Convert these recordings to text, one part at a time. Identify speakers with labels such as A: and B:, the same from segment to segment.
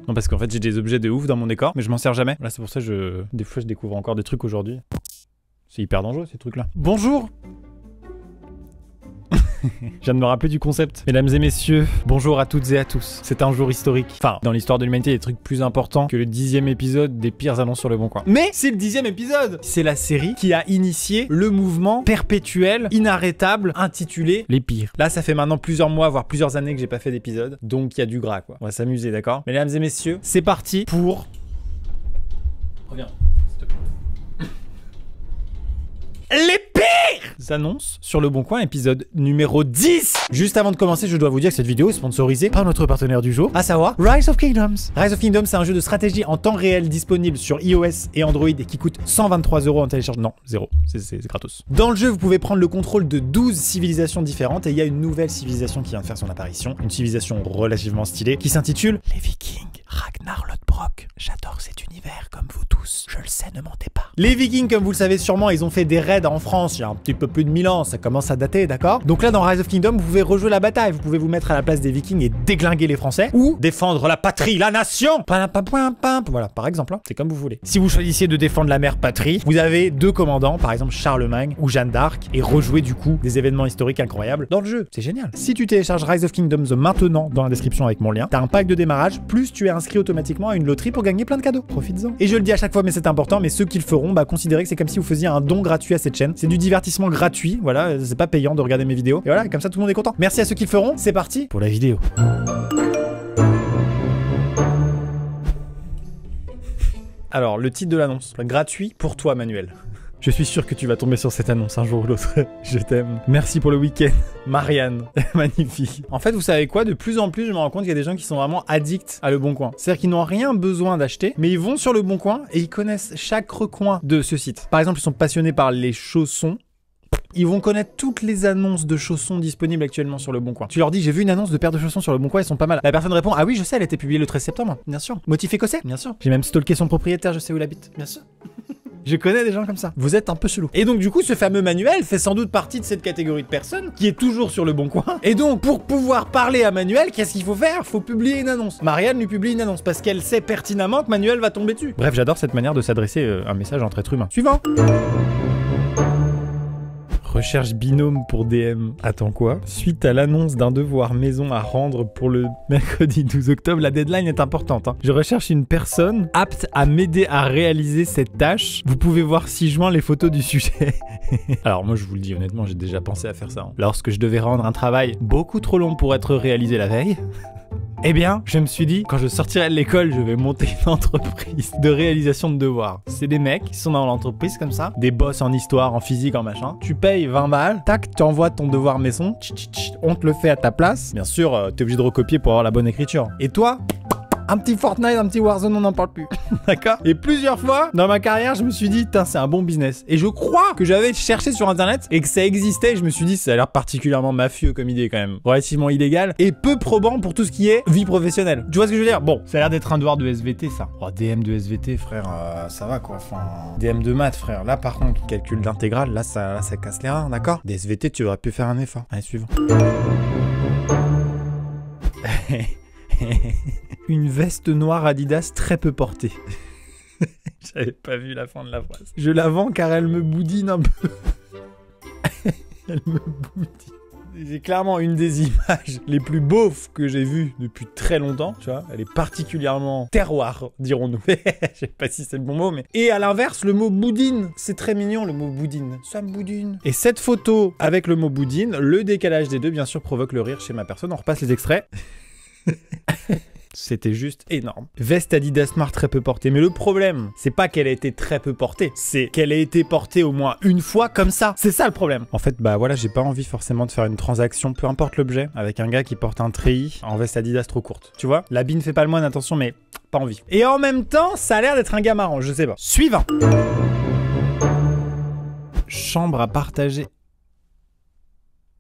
A: Non, parce qu'en fait, j'ai des objets de ouf dans mon décor, mais je m'en sers jamais. Là, c'est pour ça que des fois, je découvre encore des trucs aujourd'hui. C'est hyper dangereux, ces trucs-là. Bonjour. Je viens de me rappeler du concept. Mesdames et messieurs, bonjour à toutes et à tous. C'est un jour historique. Enfin, dans l'histoire de l'humanité, il y a des trucs plus importants que le 10e épisode des pires annonces sur le Bon Coin. Mais c'est le 10e épisode. C'est la série qui a initié le mouvement perpétuel, inarrêtable, intitulé Les Pires. Là, ça fait maintenant plusieurs mois, voire plusieurs années que j'ai pas fait d'épisode. Donc, il y a du gras, quoi. On va s'amuser, d'accord? Mesdames et messieurs, c'est parti pour... Reviens, s'il te plaît. Les pires annonces sur le Bon Coin, épisode numéro 10. Juste avant de commencer, je dois vous dire que cette vidéo est sponsorisée par notre partenaire du jour, à savoir Rise of Kingdoms. Rise of Kingdoms, c'est un jeu de stratégie en temps réel disponible sur iOS et Android et qui coûte 123 € en téléchargement. Non, 0, c'est gratos. Dans le jeu, vous pouvez prendre le contrôle de 12 civilisations différentes et il y a une nouvelle civilisation qui vient de faire son apparition. Une civilisation relativement stylée qui s'intitule Les Vikings. Ragnar Lodbrok. J'adore cet univers comme vous tous. Je le sais, ne mentez pas. Les Vikings, comme vous le savez sûrement, ils ont fait des raids en France il y a un petit peu plus de 1000 ans. Ça commence à dater, d'accord? Donc là, dans Rise of Kingdom, vous pouvez rejouer la bataille. Vous pouvez vous mettre à la place des Vikings et déglinguer les Français. Ou défendre la patrie, la nation. Voilà, par exemple. Hein. C'est comme vous voulez. Si vous choisissiez de défendre la mère patrie, vous avez deux commandants, par exemple Charlemagne ou Jeanne d'Arc, et rejouer du coup des événements historiques incroyables dans le jeu. C'est génial. Si tu télécharges Rise of Kingdoms maintenant dans la description avec mon lien, t'as un pack de démarrage, plus tu es inscrit automatiquement à une loterie pour gagner plein de cadeaux. Profites-en. Et je le dis à chaque fois, mais c'est important, mais ceux qui le feront, considérez que c'est comme si vous faisiez un don gratuit à cette chaîne. C'est du divertissement gratuit, voilà, c'est pas payant de regarder mes vidéos. Et voilà, comme ça tout le monde est content. Merci à ceux qui le feront, c'est parti pour la vidéo. Alors, le titre de l'annonce, gratuit pour toi Manuel. Je suis sûr que tu vas tomber sur cette annonce un jour ou l'autre. Je t'aime. Merci pour le week-end. Marianne. Magnifique. En fait, vous savez quoi? De plus en plus, je me rends compte qu'il y a des gens qui sont vraiment addicts à Le Bon Coin. C'est-à-dire qu'ils n'ont rien besoin d'acheter, mais ils vont sur Le Bon Coin et ils connaissent chaque recoin de ce site. Par exemple, ils sont passionnés par les chaussons. Ils vont connaître toutes les annonces de chaussons disponibles actuellement sur Le Bon Coin. Tu leur dis, j'ai vu une annonce de paire de chaussons sur Le Bon Coin, ils sont pas mal. La personne répond, ah oui, je sais, elle a été publiée le 13 septembre. Bien sûr. Motif écossais. Bien sûr. J'ai même stalké son propriétaire, je sais où il habite. Bien sûr. Je connais des gens comme ça. Vous êtes un peu chelou. Et donc du coup, ce fameux Manuel fait sans doute partie de cette catégorie de personnes qui est toujours sur Le Bon Coin. Et donc, pour pouvoir parler à Manuel, qu'est-ce qu'il faut faire? Faut publier une annonce. Marianne lui publie une annonce parce qu'elle sait pertinemment que Manuel va tomber dessus. Bref, j'adore cette manière de s'adresser un message entre êtres humains. Suivant. Recherche binôme pour DM. Attends quoi? Suite à l'annonce d'un devoir maison à rendre pour le mercredi 12 octobre, la deadline est importante. Hein. Je recherche une personne apte à m'aider à réaliser cette tâche. Vous pouvez voir 6 juin les photos du sujet. Alors moi je vous le dis honnêtement, j'ai déjà pensé à faire ça. Hein. Lorsque je devais rendre un travail beaucoup trop long pour être réalisé la veille, eh bien, je me suis dit, quand je sortirai de l'école, je vais monter une entreprise de réalisation de devoirs. C'est des mecs qui sont dans l'entreprise comme ça, des boss en histoire, en physique, en machin. Tu payes 20 balles, tac, tu envoies ton devoir maison, on te le fait à ta place. Bien sûr, t'es obligé de recopier pour avoir la bonne écriture. Et toi, un petit Fortnite, un petit Warzone, on n'en parle plus. D'accord? Et plusieurs fois, dans ma carrière, je me suis dit, putain, c'est un bon business. Et je crois que j'avais cherché sur internet et que ça existait. Je me suis dit, ça a l'air particulièrement mafieux comme idée quand même. Relativement illégal et peu probant pour tout ce qui est vie professionnelle. Tu vois ce que je veux dire? Bon, ça a l'air d'être un devoir de SVT, ça. Oh, DM de SVT, frère, ça va quoi. Enfin, DM de maths, frère. Là, par contre, calcul d'intégrale, là, ça casse les reins, d'accord? Des SVT, tu aurais pu faire un effort. Allez, suivant. Une veste noire Adidas très peu portée. J'avais pas vu la fin de la phrase. Je la vends car elle me boudine un peu. Elle me boudine. C'est clairement une des images les plus beaufs que j'ai vues depuis très longtemps, tu vois. Elle est particulièrement terroir, dirons-nous. Je sais pas si c'est le bon mot, mais... Et à l'inverse, le mot boudine. C'est très mignon, le mot boudine. Ça me boudine. Et cette photo avec le mot boudine, le décalage des deux, bien sûr, provoque le rire chez ma personne. On repasse les extraits. C'était juste énorme. Veste Adidas noire très peu portée. Mais le problème, c'est pas qu'elle a été très peu portée, c'est qu'elle a été portée au moins une fois comme ça. C'est ça le problème. En fait, bah voilà, j'ai pas envie forcément de faire une transaction, peu importe l'objet, avec un gars qui porte un treillis en veste Adidas trop courte. Tu vois? L'habit ne fait pas le moine, attention, mais pas envie. Et en même temps, ça a l'air d'être un gars marrant, je sais pas. Suivant. Chambre à partager.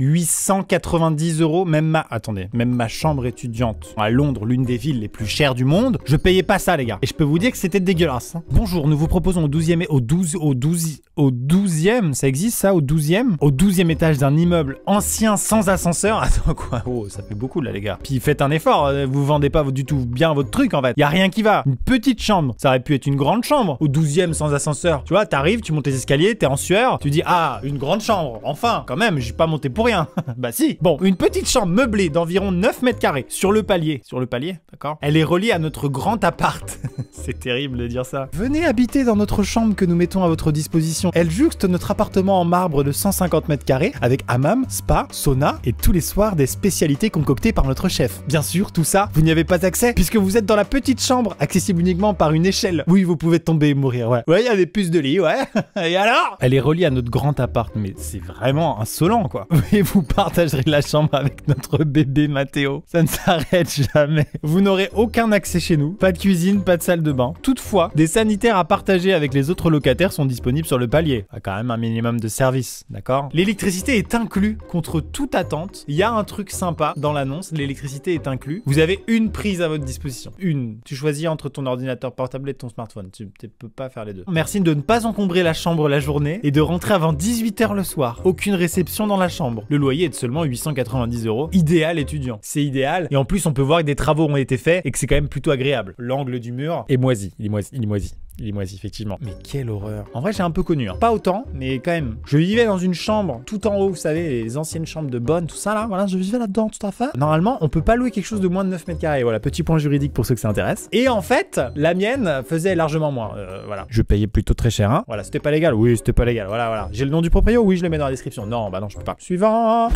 A: 890 €. Même ma chambre étudiante à Londres, l'une des villes les plus chères du monde, je payais pas ça, les gars. Et je peux vous dire que c'était dégueulasse. Hein. Bonjour, nous vous proposons au 12e, ça existe ça, au 12e étage d'un immeuble ancien sans ascenseur. Attends, quoi? Oh, ça fait beaucoup là, les gars. Puis faites un effort, vous vendez pas du tout bien votre truc en fait. Y a rien qui va. Une petite chambre, ça aurait pu être une grande chambre. Au 12e sans ascenseur. Tu vois, t'arrives, tu montes les escaliers, t'es en sueur, tu dis ah, une grande chambre. Enfin, quand même, j'ai pas monté pour rien. Bah si. Bon, une petite chambre meublée d'environ 9 mètres carrés sur le palier. Sur le palier, d'accord? Elle est reliée à notre grand appart. C'est terrible de dire ça. Venez habiter dans notre chambre que nous mettons à votre disposition. Elle jouxte notre appartement en marbre de 150 mètres carrés avec hammam, spa, sauna et tous les soirs des spécialités concoctées par notre chef. Bien sûr, tout ça, vous n'y avez pas accès puisque vous êtes dans la petite chambre, accessible uniquement par une échelle. Oui, vous pouvez tomber et mourir, ouais. Ouais, il y a des puces de lit, ouais. Et alors? Elle est reliée à notre grand appart, mais c'est vraiment insolent, quoi. Et vous partagerez la chambre avec notre bébé Mathéo. Ça ne s'arrête jamais. Vous n'aurez aucun accès chez nous. Pas de cuisine, pas de salle de bain. Toutefois, des sanitaires à partager avec les autres locataires sont disponibles sur le palier. Quand même un minimum de service, d'accord? L'électricité est inclue contre toute attente. Il y a un truc sympa dans l'annonce, l'électricité est inclue. Vous avez une prise à votre disposition. Une. Tu choisis entre ton ordinateur portable et ton smartphone. Tu ne peux pas faire les deux. Merci de ne pas encombrer la chambre la journée et de rentrer avant 18 h le soir. Aucune réception dans la chambre. Le loyer est de seulement 890 €. Idéal étudiant. C'est idéal. Et en plus, on peut voir que des travaux ont été faits et que c'est quand même plutôt agréable. L'angle du mur est moisi. Il est moisi, effectivement. Mais quelle horreur. En vrai, j'ai un peu connu. Hein. Pas autant, mais quand même. Je vivais dans une chambre tout en haut, vous savez, les anciennes chambres de bonne, tout ça là. Voilà, je vivais là-dedans, tout à fait. Normalement, on peut pas louer quelque chose de moins de 9 mètres carrés. Voilà, petit point juridique pour ceux que ça intéresse. Et en fait, la mienne faisait largement moins. Voilà. Je payais plutôt très cher, hein. Voilà, c'était pas légal. Oui, c'était pas légal. Voilà. J'ai le nom du propriétaire? Oui, je le mets dans la description. Non, bah non, je peux pas. Suivant.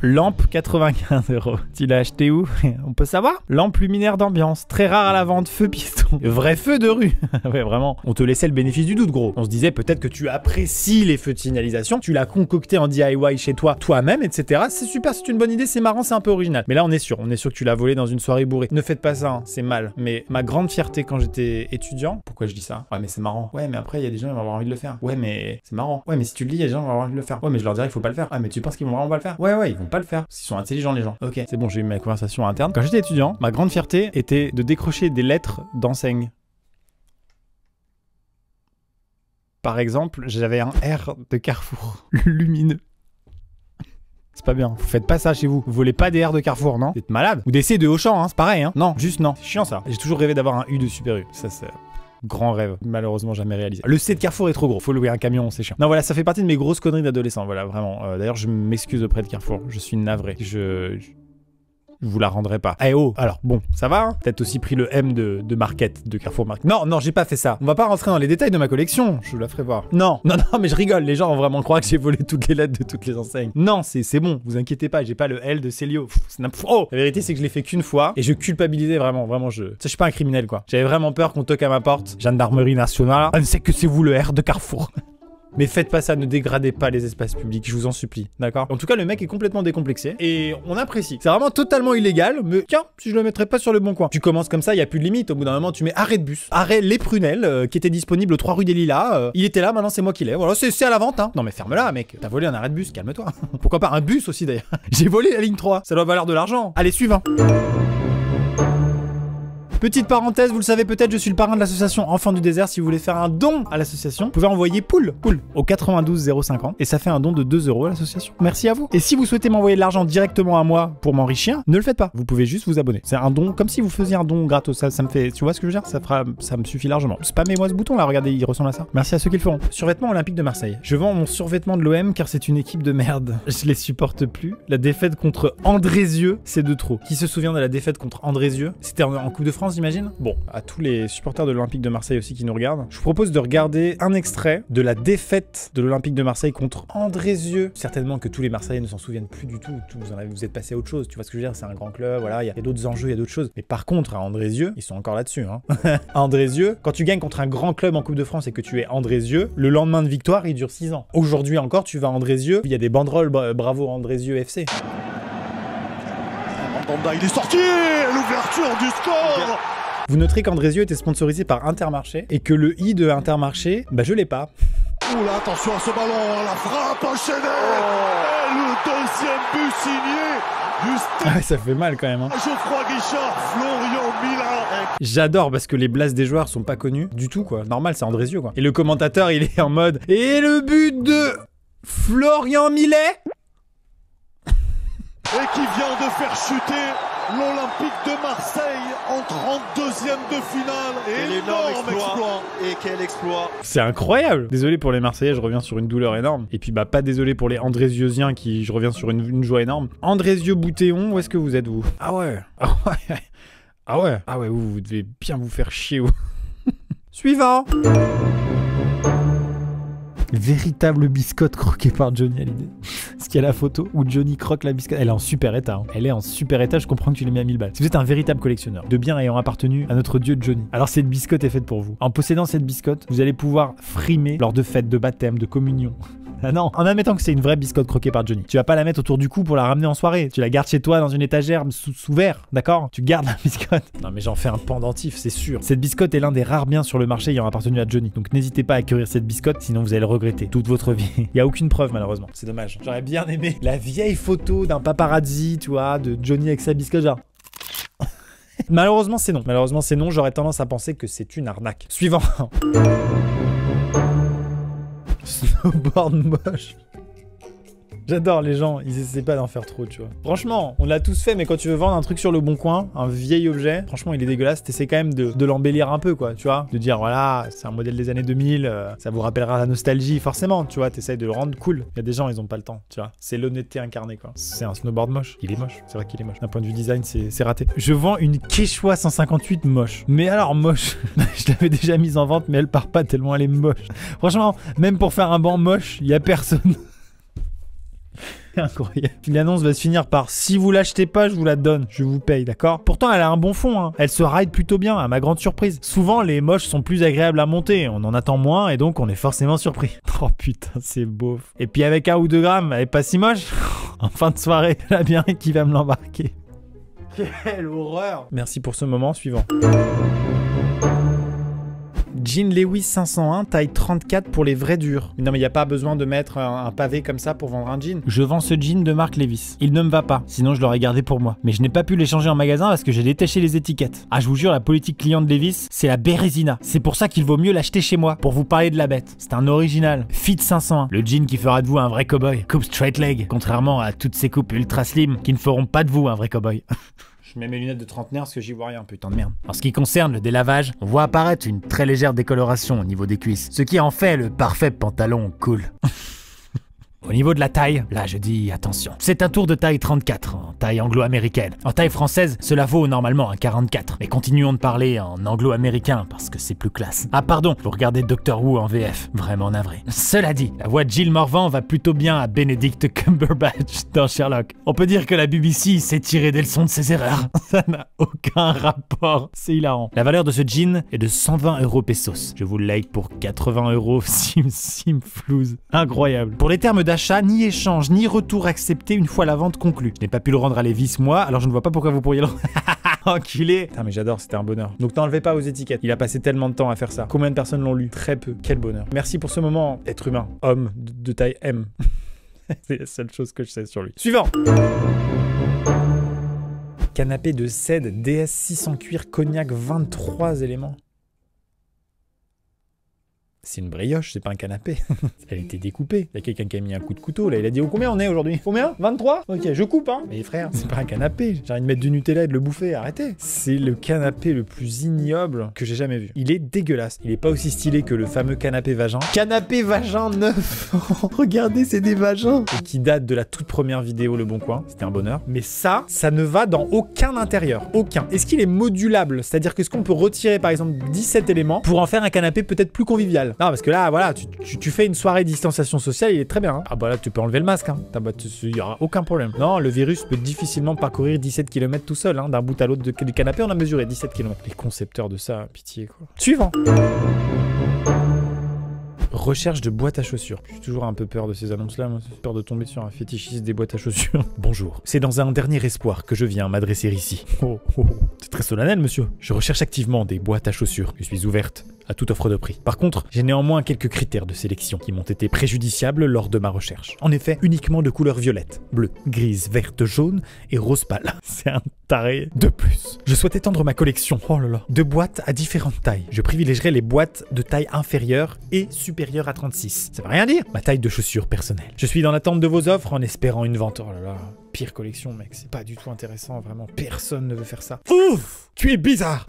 A: Lampe 95 €. Tu l'as acheté où? On peut savoir? Lampe luminaire d'ambiance, très rare à la vente, feu piston. Vrai feu de rue. Ouais, vraiment. On te laissait le bénéfice du doute, gros. On se disait peut-être que tu apprécies les feux de signalisation, tu l'as concocté en DIY chez toi, toi-même, etc. C'est super, c'est une bonne idée, c'est marrant, c'est un peu original. Mais là, on est sûr que tu l'as volé dans une soirée bourrée. Ne faites pas ça, hein, c'est mal. Mais ma grande fierté quand j'étais étudiant, pourquoi je dis ça? Ouais, mais c'est marrant. Ouais, mais après, il y a des gens qui vont avoir envie de le faire. Ouais, mais c'est marrant. Ouais, mais si tu le dis, il y a des gens qui vont avoir envie de le faire. Ouais, mais je leur dirais qu'il faut pas le faire. Ah, mais tu penses qu'ils vont vraiment pas le faire? Ouais, ils vont pas le faire. Ils sont intelligents, les gens. Ok, c'est bon, j'ai eu ma conversation interne. Quand j'étais étudiant, ma grande fierté était de décrocher des lettres d'enseigne. Par exemple, j'avais un R de Carrefour lumineux. C'est pas bien. Vous faites pas ça chez vous. Vous volez pas des R de Carrefour, non? Vous êtes malade. Ou des C de Auchan, hein, c'est pareil, hein. Non, juste non. C'est chiant ça. J'ai toujours rêvé d'avoir un U de Super U. Ça, c'est... grand rêve, malheureusement jamais réalisé. Le C de Carrefour est trop gros, faut louer un camion, c'est chiant. Non voilà, ça fait partie de mes grosses conneries d'adolescent, voilà, vraiment. D'ailleurs, je m'excuse auprès de Carrefour, je suis navré. Je vous la rendrai pas. Eh oh, alors bon, ça va, hein. Peut-être aussi pris le M de Market, de Carrefour Market. Non, j'ai pas fait ça. On va pas rentrer dans les détails de ma collection, je vous la ferai voir. Non, mais je rigole, les gens vont vraiment croire que j'ai volé toutes les lettres de toutes les enseignes. Non, c'est bon, vous inquiétez pas, j'ai pas le L de Célio. Oh, la vérité, c'est que je l'ai fait qu'une fois, et je culpabilisais vraiment, je suis pas un criminel, quoi. J'avais vraiment peur qu'on toque à ma porte. Gendarmerie nationale, on sait que c'est vous le R de Carrefour. Mais faites pas ça, ne dégradez pas les espaces publics, je vous en supplie, d'accord? En tout cas, le mec est complètement décomplexé et on apprécie. C'est vraiment totalement illégal, mais tiens, si je le mettrais pas sur le bon coin. Tu commences comme ça, il y a plus de limite. Au bout d'un moment, tu mets arrêt de bus. Arrêt Les Prunelles, qui était disponible aux 3 rue des Lilas. Il était là, maintenant c'est moi qui l'ai. Voilà, c'est à la vente, hein. Non mais ferme-la, mec. T'as volé un arrêt de bus, calme-toi. Pourquoi pas un bus aussi d'ailleurs? J'ai volé la ligne 3, ça doit valoir de l'argent. Allez, suivant. Petite parenthèse, vous le savez peut-être, je suis le parrain de l'association Enfants du désert. Si vous voulez faire un don à l'association, vous pouvez envoyer poule au 92 050 et ça fait un don de 2 € à l'association. Merci à vous. Et si vous souhaitez m'envoyer de l'argent directement à moi pour m'enrichir, ne le faites pas. Vous pouvez juste vous abonner. C'est un don comme si vous faisiez un don gratos. Ça me fait, tu vois ce que je veux dire? Ça me suffit largement. Spammez-moi ce bouton là, regardez, il ressemble à ça. Merci à ceux qui le feront. Survêtement olympique de Marseille. Je vends mon survêtement de l'OM car c'est une équipe de merde. Je les supporte plus. La défaite contre Andrézieux, c'est de trop. Qui se souvient de la défaite contre Andrézieux? C'était en Coupe de France, j'imagine. Bon, à tous les supporters de l'Olympique de Marseille aussi qui nous regardent, je vous propose de regarder un extrait de la défaite de l'Olympique de Marseille contre Andrézieux. Certainement que tous les Marseillais ne s'en souviennent plus du tout. Vous êtes passé à autre chose, tu vois ce que je veux dire? C'est un grand club, voilà, il y a d'autres enjeux, il y a d'autres choses. Mais par contre, à Andrézieux, ils sont encore là-dessus, hein. À Andrézieux, quand tu gagnes contre un grand club en Coupe de France et que tu es Andrézieux, le lendemain de victoire, il dure 6 ans. Aujourd'hui encore, tu vas à Andrézieux, il y a des banderoles bravo Andrézieux FC.
B: Mandanda, il est sorti, l'ouverture du score.
A: Vous noterez qu'Andrézieux était sponsorisé par Intermarché et que le i de Intermarché, bah je l'ai pas.
B: Oula, attention à ce ballon, la frappe enchaînée. Et le deuxième but signé du
A: Ah, ça fait mal quand même. Hein.
B: Geoffroy Guichard, Florian Mila.
A: J'adore parce que les blasts des joueurs sont pas connus du tout quoi. Normal, c'est Andrésio quoi. Et le commentateur il est en mode et le but de Florian Millet
B: Et qui vient de faire chuter l'Olympique de Marseille en 32e de finale. Et énorme exploit. Et quel exploit.
A: C'est incroyable. Désolé pour les Marseillais, je reviens sur une douleur énorme. Et puis bah pas désolé pour les Andrésieusiens qui je reviens sur une joie énorme. Andrésio Boutéon, où est-ce que vous êtes vous? Ah ouais. Ah ouais. Ah ouais. Ah ouais, vous devez bien vous faire chier vous. Suivant. Véritable biscotte croquée par Johnny Hallyday. Est-ce qu'il y a la photo où Johnny croque la biscotte? Elle est en super état. Hein. Elle est en super état, je comprends que tu l'aies mis à 1000 balles. Si vous êtes un véritable collectionneur de biens ayant appartenu à notre dieu Johnny, alors cette biscotte est faite pour vous. En possédant cette biscotte, vous allez pouvoir frimer lors de fêtes, de baptême, de communion. Ah non, en admettant que c'est une vraie biscotte croquée par Johnny. Tu vas pas la mettre autour du cou pour la ramener en soirée. Tu la gardes chez toi dans une étagère sous verre, d'accord? Tu gardes la biscotte. Non mais j'en fais un pendentif, c'est sûr. Cette biscotte est l'un des rares biens sur le marché ayant appartenu à Johnny. Donc n'hésitez pas à acquérir cette biscotte, sinon vous allez le regretter toute votre vie. Il y a aucune preuve malheureusement. C'est dommage. J'aurais bien aimé la vieille photo d'un paparazzi, tu vois, de Johnny avec sa biscotte genre. Malheureusement c'est non. Malheureusement c'est non. J'aurais tendance à penser que c'est une arnaque. Suivant. Snowboard moche. J'adore les gens, ils essaient pas d'en faire trop, tu vois. Franchement, on l'a tous fait, mais quand tu veux vendre un truc sur le bon coin, un vieil objet, franchement, il est dégueulasse. T'essaies quand même de l'embellir un peu, quoi, tu vois. De dire, voilà, c'est un modèle des années 2000, ça vous rappellera la nostalgie, forcément, tu vois. T'essayes de le rendre cool. Il y a des gens, ils ont pas le temps, tu vois. C'est l'honnêteté incarnée, quoi. C'est un snowboard moche. Il est moche. C'est vrai qu'il est moche. D'un point de vue design, c'est raté. Je vends une Quechua 158 moche. Mais alors, moche. Je l'avais déjà mise en vente, mais elle part pas tellement elle est moche. Franchement, même pour faire un banc moche, il y a personne. Incroyable. Puis l'annonce va se finir par si vous l'achetez pas, je vous la donne, je vous paye, d'accord? Pourtant, elle a un bon fond, hein. Elle se ride plutôt bien, à ma grande surprise. Souvent, les moches sont plus agréables à monter, on en attend moins et donc on est forcément surpris. Oh putain, c'est beau. Et puis avec 1 ou 2 grammes, elle est pas si moche. En fin de soirée, il y en a bien qui va me l'embarquer. Quelle horreur! Merci pour ce moment, suivant. Jean Lewis 501, taille 34 pour les vrais durs. Non mais il n'y a pas besoin de mettre un pavé comme ça pour vendre un jean. Je vends ce jean de marque Levi's. Il ne me va pas, sinon je l'aurais gardé pour moi. Mais je n'ai pas pu l'échanger en magasin parce que j'ai détaché les étiquettes. Ah je vous jure, la politique client de Levi's, c'est la Bérésina. C'est pour ça qu'il vaut mieux l'acheter chez moi, pour vous parler de la bête. C'est un original. Fit 501, le jean qui fera de vous un vrai cowboy. Coupe straight leg, contrairement à toutes ces coupes ultra slim qui ne feront pas de vous un vrai cowboy. Je mets mes lunettes de trentenaire parce que j'y vois rien, putain de merde. En ce qui concerne le délavage, on voit apparaître une très légère décoloration au niveau des cuisses, ce qui en fait le parfait pantalon cool. Au niveau de la taille, là je dis attention. C'est un tour de taille 34, en taille anglo-américaine. En taille française, cela vaut normalement un 44. Mais continuons de parler en anglo-américain parce que c'est plus classe. Ah pardon, vous regardez Doctor Who en VF, vraiment navré. Cela dit, la voix de Jill Morvan va plutôt bien à Benedict Cumberbatch dans Sherlock. On peut dire que la BBC s'est tirée des leçons de ses erreurs. Ça n'a aucun rapport, c'est hilarant. La valeur de ce jean est de 120 € pesos. Je vous le like pour 80 € sim flouze. Incroyable. Pour les termes d'achat, ni échange, ni retour accepté une fois la vente conclue. Je n'ai pas pu le rendre à Levi's moi, alors je ne vois pas pourquoi vous pourriez le... Enculé. Putain mais j'adore, c'était un bonheur. Donc n'enlevez pas aux étiquettes. Il a passé tellement de temps à faire ça. Combien de personnes l'ont lu? Très peu. Quel bonheur. Merci pour ce moment, être humain. Homme de taille M. C'est la seule chose que je sais sur lui. Suivant. Canapé de cèdre DS6 en cuir cognac 23 éléments. C'est une brioche, c'est pas un canapé. Elle était découpée. Il y a quelqu'un qui a mis un coup de couteau, là. Il a dit, oh, combien on est aujourd'hui? Combien? 23? Ok, je coupe, hein. Mais frère, c'est pas un canapé. J'ai envie de mettre du Nutella et de le bouffer, arrêtez. C'est le canapé le plus ignoble que j'ai jamais vu. Il est dégueulasse. Il est pas aussi stylé que le fameux canapé vagin. Canapé vagin neuf. Regardez, c'est des vagins. Et qui date de la toute première vidéo Le Bon Coin. C'était un bonheur. Mais ça ne va dans aucun intérieur. Aucun. Est-ce qu'il est modulable? C'est-à-dire que est-ce qu'on peut retirer, par exemple, 17 éléments pour en faire un canapé peut-être plus convivial? Non, parce que là, voilà, tu fais une soirée distanciation sociale, il est très bien. Hein. Ah bah là, tu peux enlever le masque. Hein. Il n'y aura aucun problème. Non, le virus peut difficilement parcourir 17 km tout seul. Hein. D'un bout à l'autre du canapé, on a mesuré 17 km. Les concepteurs de ça, pitié quoi. Suivant. Recherche de boîtes à chaussures. J'ai toujours un peu peur de ces annonces-là. J'ai peur de tomber sur un fétichiste des boîtes à chaussures. Bonjour. C'est dans un dernier espoir que je viens m'adresser ici. Oh. C'est très solennel, monsieur. Je recherche activement des boîtes à chaussures. Je suis ouverte à toute offre de prix. Par contre, j'ai néanmoins quelques critères de sélection qui m'ont été préjudiciables lors de ma recherche. En effet, uniquement de couleur violette, bleue, grise, verte, jaune et rose pâle. C'est un taré de plus. Je souhaite étendre ma collection, oh là là, de boîtes à différentes tailles. Je privilégierai les boîtes de taille inférieure et supérieure à 36. Ça veut rien dire. Ma taille de chaussures personnelle. Je suis dans l'attente de vos offres en espérant une vente. Oh là là, pire collection mec, c'est pas du tout intéressant, vraiment. Personne ne veut faire ça. Ouf, tu es bizarre.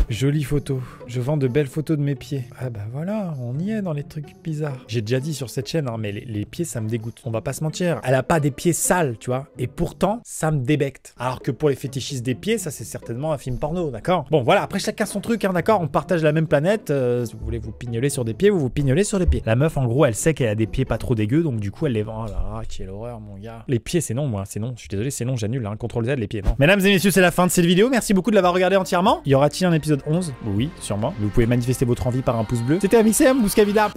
A: Jolie photo. Je vends de belles photos de mes pieds. Ah bah voilà, on y est dans les trucs bizarres. J'ai déjà dit sur cette chaîne, hein, mais les pieds, ça me dégoûte. On va pas se mentir. Elle a pas des pieds sales, tu vois. Et pourtant, ça me débecte. Alors que pour les fétichistes des pieds, ça c'est certainement un film porno, d'accord? Bon voilà, après chacun son truc, hein, d'accord? On partage la même planète. Si vous voulez vous pignoler sur des pieds, vous vous pignolez sur les pieds. La meuf, en gros, elle sait qu'elle a des pieds pas trop dégueux, donc du coup, elle les vend. Oh là là, quelle horreur, mon gars. Les pieds, c'est non, moi, c'est non. Je suis désolé, c'est non, j'annule, hein. CTRL Z, les pieds, non. Mesdames et messieurs, c'est la fin de cette vidéo. Merci beaucoup de l'avoir regardé entièrement. Y aura-t-il un épisode 11? Oui, sûrement. Vous pouvez manifester votre envie par un pouce bleu. C'était Amixem, Bouscavida.